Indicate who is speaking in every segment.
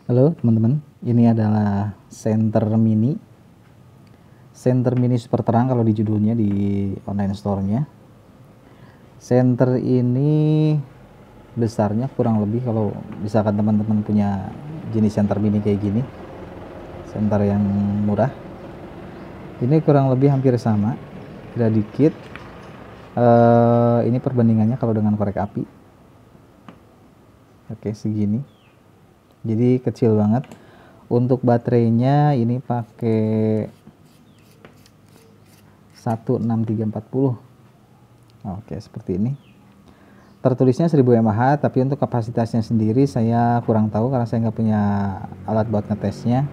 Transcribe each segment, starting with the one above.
Speaker 1: Halo teman-teman, ini adalah Center Mini super terang kalau di judulnya di online store-nya. Center ini besarnya kurang lebih, kalau misalkan teman-teman punya jenis Center Mini kayak gini, Center yang murah, ini kurang lebih hampir sama, beda dikit. Ini perbandingannya kalau dengan korek api. Oke, segini. Jadi kecil banget. Untuk baterainya ini pakai 16340. Oke, seperti ini. Tertulisnya 1000 mAh, tapi untuk kapasitasnya sendiri saya kurang tahu karena saya nggak punya alat buat ngetesnya.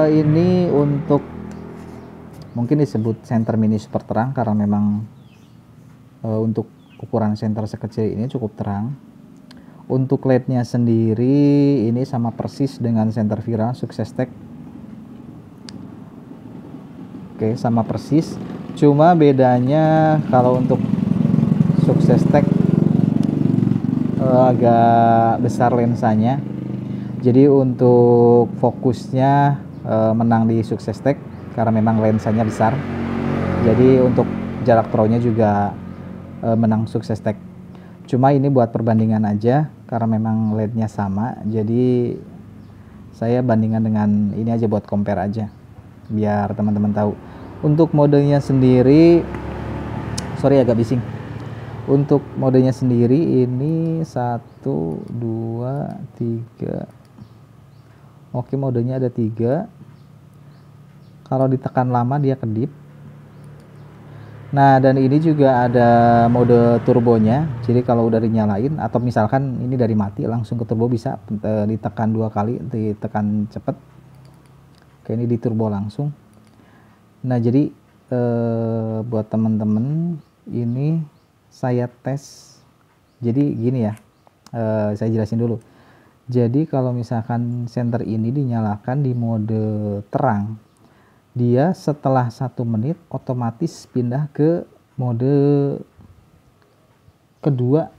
Speaker 1: Ini untuk mungkin disebut Center Mini super terang karena memang untuk ukuran center sekecil ini cukup terang. Untuk LED-nya sendiri ini sama persis dengan Center Viral SuccessTech. Oke, sama persis. Cuma bedanya kalau untuk SuccessTech agak besar lensanya. Jadi untuk fokusnya menang di SuccessTech karena memang lensanya besar. Jadi untuk jarak teraunya juga menang SuccessTech. Cuma ini buat perbandingan aja karena memang LED-nya sama, jadi saya bandingkan dengan ini aja buat compare aja biar teman-teman tahu. Untuk modenya sendiri, sorry agak bising. Untuk modenya sendiri ini 1 2 3. Oke, modenya ada 3. Kalau ditekan lama dia kedip. Nah, dan ini juga ada mode turbonya. Jadi kalau udah dinyalain atau misalkan ini dari mati langsung ke turbo bisa ditekan 2 kali, ditekan cepet. Oke, ini di turbo langsung. Nah, jadi buat temen-temen ini saya tes. Jadi gini ya, saya jelasin dulu. Jadi kalau misalkan Center ini dinyalakan di mode terang, dia setelah 1 menit otomatis pindah ke mode kedua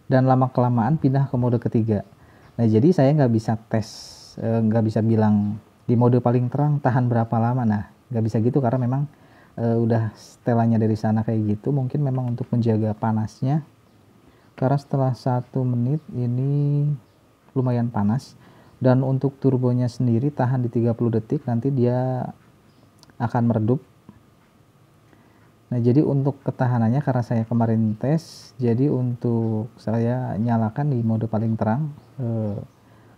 Speaker 1: dan lama kelamaan pindah ke mode ketiga. Nah, jadi saya nggak bisa tes, nggak bisa bilang di mode paling terang tahan berapa lama. Nah, nggak bisa gitu karena memang udah setelannya dari sana kayak gitu. Mungkin memang untuk menjaga panasnya, karena setelah 1 menit ini lumayan panas. Dan untuk turbonya sendiri tahan di 30 detik, nanti dia akan meredup. Nah, jadi untuk ketahanannya karena saya kemarin tes, jadi untuk saya nyalakan di mode paling terang.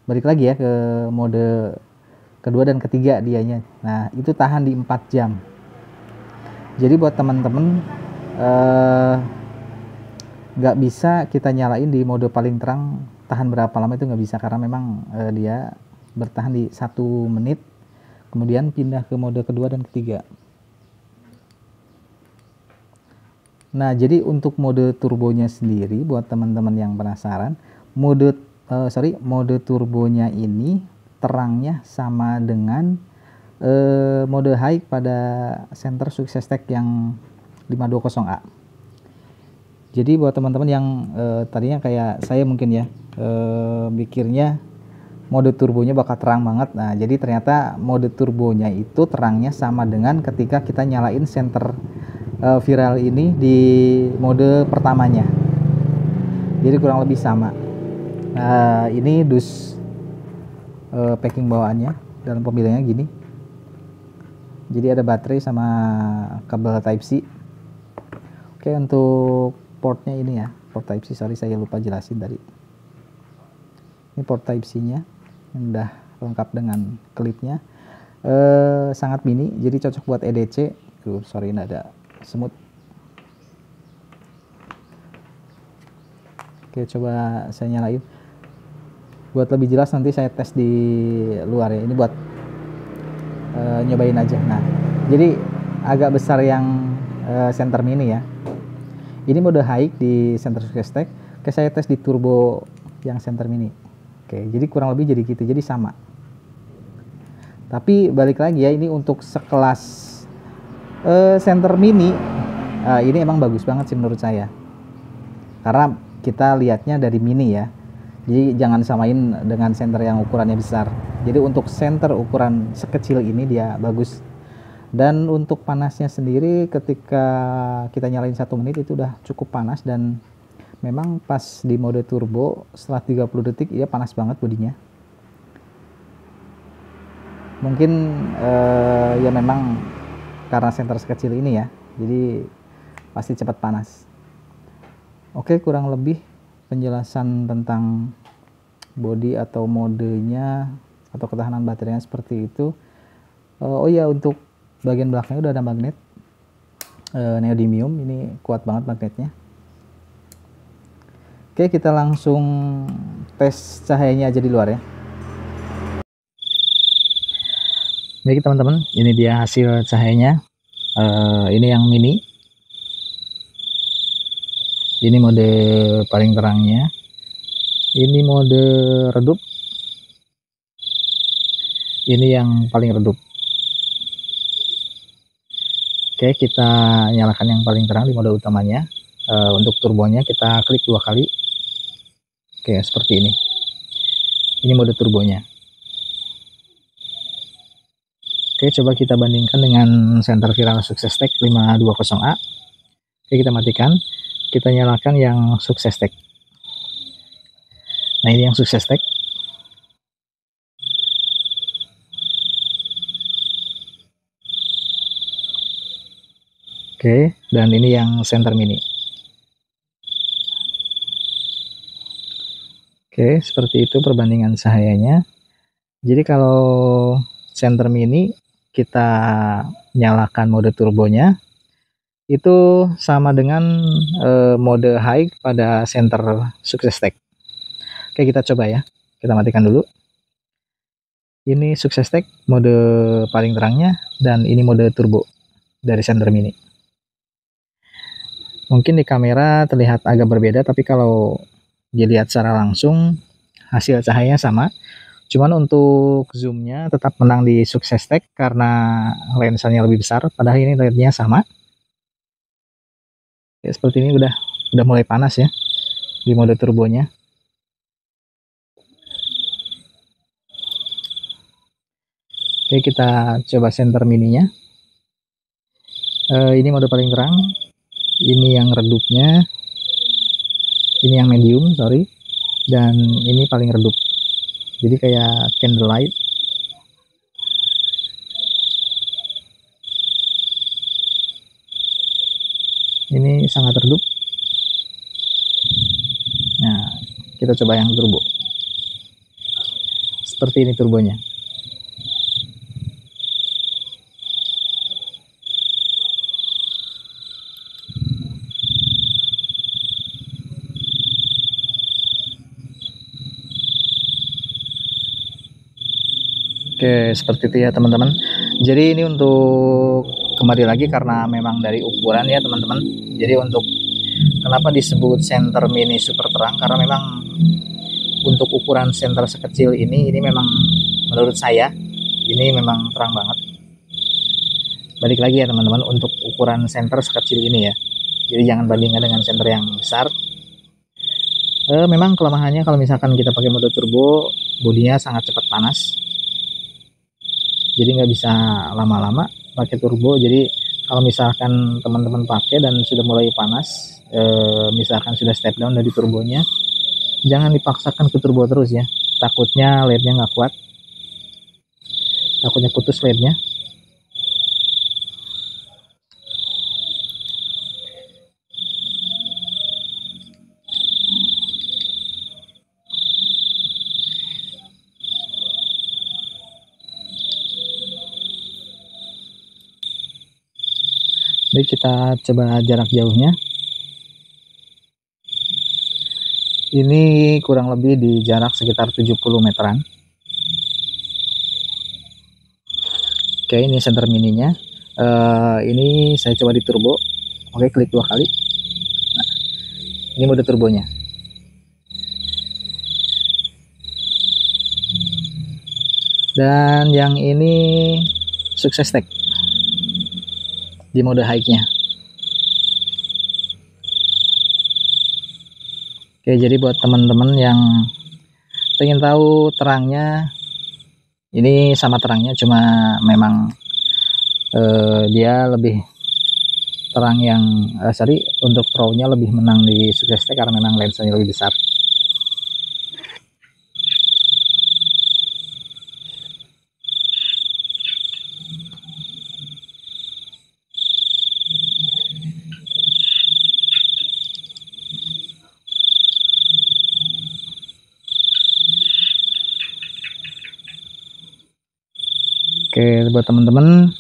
Speaker 1: Balik lagi ya ke mode kedua dan ketiga dianya. Nah, itu tahan di 4 jam. Jadi buat teman-teman nggak bisa kita nyalain di mode paling terang tahan berapa lama, itu nggak bisa karena memang dia bertahan di 1 menit. Kemudian pindah ke mode kedua dan ketiga. Nah, jadi untuk mode turbonya sendiri buat teman-teman yang penasaran, mode turbonya ini terangnya sama dengan mode high pada Center SuccessTech yang 520A. Jadi buat teman-teman yang tadinya kayak saya mungkin ya mikirnya mode turbonya bakal terang banget. Nah, jadi ternyata mode turbonya itu terangnya sama dengan ketika kita nyalain Center Viral ini di mode pertamanya. Jadi kurang lebih sama. Ini dus packing bawaannya, dalam pemilihannya gini. Jadi ada baterai sama kabel Type-C. Oke, untuk portnya ini ya, port Type-C, sorry saya lupa jelasin tadi. Ini port Type-C-nya udah lengkap dengan klipnya. Sangat mini, jadi cocok buat EDC. Sorry ini ada semut. Oke, coba saya nyalain. Buat lebih jelas nanti saya tes di luar ya. Ini buat nyobain aja. Nah, jadi agak besar yang Center Mini ya. Ini mode high di Center SuccessTech. Oke, saya tes di turbo yang Center Mini. Oke, jadi kurang lebih jadi gitu, jadi sama. Tapi balik lagi ya, ini untuk sekelas Center Mini, ini emang bagus banget sih menurut saya. Karena kita lihatnya dari mini ya. Jadi jangan samain dengan senter yang ukurannya besar. Jadi untuk senter ukuran sekecil ini dia bagus. Dan untuk panasnya sendiri ketika kita nyalain 1 menit itu udah cukup panas, dan memang pas di mode turbo setelah 30 detik ya panas banget bodinya. Mungkin ya memang karena senter sekecil ini ya, jadi pasti cepat panas. Oke, kurang lebih penjelasan tentang body atau modenya atau ketahanan baterainya seperti itu. Oh iya, untuk bagian belakangnya udah ada magnet neodymium, ini kuat banget magnetnya. Oke, kita langsung tes cahayanya aja di luar ya. Baik teman-teman, ini dia hasil cahayanya. Ini yang mini. Ini mode paling terangnya. Ini mode redup. Ini yang paling redup. Oke, kita nyalakan yang paling terang di mode utamanya. Untuk turbonya kita klik 2 kali. Oke, seperti ini. Ini mode turbonya. Oke, coba kita bandingkan dengan senter viral SuccessTech 520A. Oke, kita matikan. Kita nyalakan yang SuccessTech. Nah, ini yang SuccessTech. Oke, dan ini yang center mini. Oke, seperti itu perbandingan cahayanya. Jadi kalau center mini kita nyalakan mode turbonya itu sama dengan mode high pada center SuccessTech. Oke, kita coba ya. Kita matikan dulu. Ini SuccessTech mode paling terangnya, dan ini mode turbo dari center mini. Mungkin di kamera terlihat agak berbeda, tapi kalau dilihat secara langsung hasil cahayanya sama. Cuman untuk zoomnya tetap menang di SuccessTech karena lensanya lebih besar, padahal ini LED-nya sama. Ya, seperti ini udah mulai panas ya di mode turbonya. Oke, kita coba center mininya. Ini mode paling terang, ini yang redupnya, ini yang medium, sorry, dan ini paling redup. Jadi kayak candlelight. Ini sangat redup. Nah, kita coba yang turbo. Seperti ini turbonya. Oke, seperti itu ya teman-teman. Jadi ini untuk kembali lagi karena memang dari ukuran ya teman-teman. Jadi untuk kenapa disebut center mini super terang, karena memang untuk ukuran center sekecil ini memang menurut saya ini memang terang banget. Balik lagi ya teman-teman, untuk ukuran center sekecil ini ya. Jadi jangan bandingkan dengan center yang besar. Memang kelemahannya kalau misalkan kita pakai mode turbo, bodinya sangat cepat panas. Jadi nggak bisa lama-lama pakai turbo. Jadi kalau misalkan teman-teman pakai dan sudah mulai panas, misalkan sudah step down dari turbonya, jangan dipaksakan ke turbo terus ya, takutnya LED-nya nggak kuat, takutnya putus LED-nya. Jadi kita coba jarak jauhnya. Ini kurang lebih di jarak sekitar 70 meteran. Oke, ini center mininya. Ini saya coba di turbo. Oke, klik 2 kali. Nah, ini mode turbonya. Dan yang ini SuccessTech di mode high-nya. Oke, jadi buat teman-teman yang pengen tahu terangnya, ini sama terangnya, cuma memang dia lebih terang yang sorry, untuk Pro-nya lebih menang di Sukses T karena memang lensanya lebih besar. Oke, buat teman-teman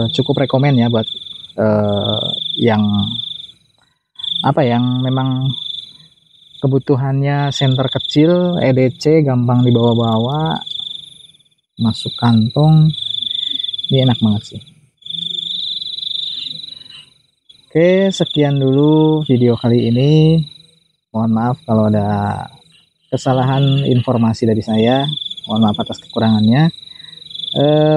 Speaker 1: cukup rekomen ya buat yang yang memang kebutuhannya senter kecil, EDC gampang dibawa-bawa, masuk kantong, ini enak banget sih. Oke, sekian dulu video kali ini. Mohon maaf kalau ada kesalahan informasi dari saya, mohon maaf atas kekurangannya.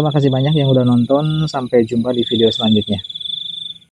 Speaker 1: Makasih banyak yang udah nonton, sampai jumpa di video selanjutnya.